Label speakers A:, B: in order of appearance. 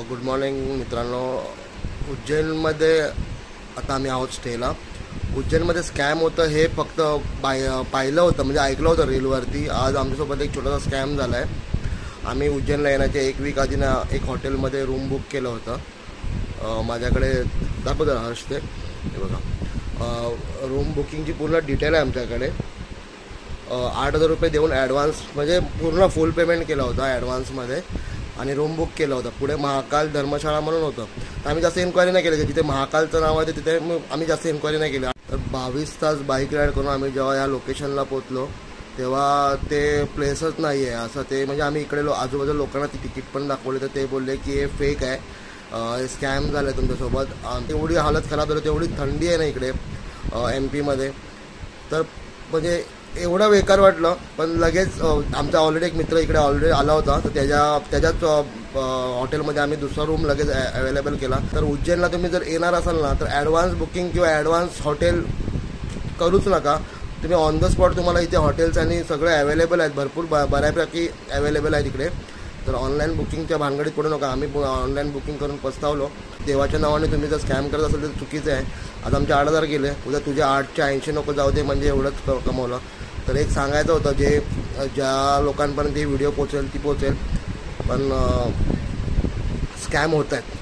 A: Good morning मित्रांनो. उज्जैनमध्ये आता आम्ही आहोत स्टेला. उज्जैनमध्ये स्कॅम होतं हे फक्त पाहिलं होतं, म्हणजे ऐकलं होतं रीलवरती. आज आमच्यासोबत एक छोटासा स्कॅम झाला आहे. आम्ही उज्जैनला येण्याच्या एक वीक आधी ना एक हॉटेलमध्ये रूम बुक केलं होतं. माझ्याकडे दाखवतं हर्ष ते हे बघा. रूम बुकिंगची पूर्ण डिटेल आहे आमच्याकडे. 8,000 रुपये देऊन ॲडव्हान्स, म्हणजे पूर्ण फुल पेमेंट केलं होतं ॲडव्हान्समध्ये आणि रूम बुक केलं होतं. पुढे महाकाल धर्मशाळा म्हणून होतं. तर आम्ही जास्त इन्क्वायरी नाही केली. जिथे महाकालचं नाव आहे तिथे आम्ही जास्त इन्क्वायरी नाही केली. तर 22 तास बाईक राईड करून आम्ही जेव्हा या लोकेशनला पोचलो तेव्हा ते प्लेसच नाही आहे असं ते, म्हणजे आम्ही इकडे आजूबाजूला लोकांना ती तिकीट पण दाखवली तर ते बोलले की हे फेक आहे, हे स्कॅम झालं आहे तुमच्यासोबत. तेवढी हालत खराब झाली, तेवढी थंडी आहे ना इकडे MP मध्ये. तर म्हणजे एवढं बेकार वाटलं. पण लगेच आमचा ऑलरेडी एक मित्र इकडे ऑलरेडी आला होता, तर त्याच्याच हॉटेलमध्ये आम्ही दुसरा रूम लगेच अवेलेबल केला. तर उज्जैनला तुम्ही जर येणार असाल ना तर ॲडव्हान्स बुकिंग किंवा ॲडव्हान्स हॉटेल करूच नका. तुम्ही ऑन द स्पॉट, तुम्हाला इथे हॉटेल्स आणि सगळे अवेलेबल आहेत, भरपूर बऱ्यापैकी अवेलेबल आहेत इकडे. तर ऑनलाईन बुकिंगच्या भानगडीत पडू नका. आम्ही ऑनलाईन बुकिंग करून पस्तावलो. देवाच्या नावाने तुम्ही जर स्कॅम करत असाल तर चुकीचं आहे. आज आमचे 8,000 गेले, उद्या तुझे 880 नको जाऊ दे, म्हणजे एवढंच कमवलं. तर एक सांगायचं होतं, ज्या लोकांपर्यंत ही व्हिडिओ पोचेल ती पोचेल, पण स्कॅम होत आहेत.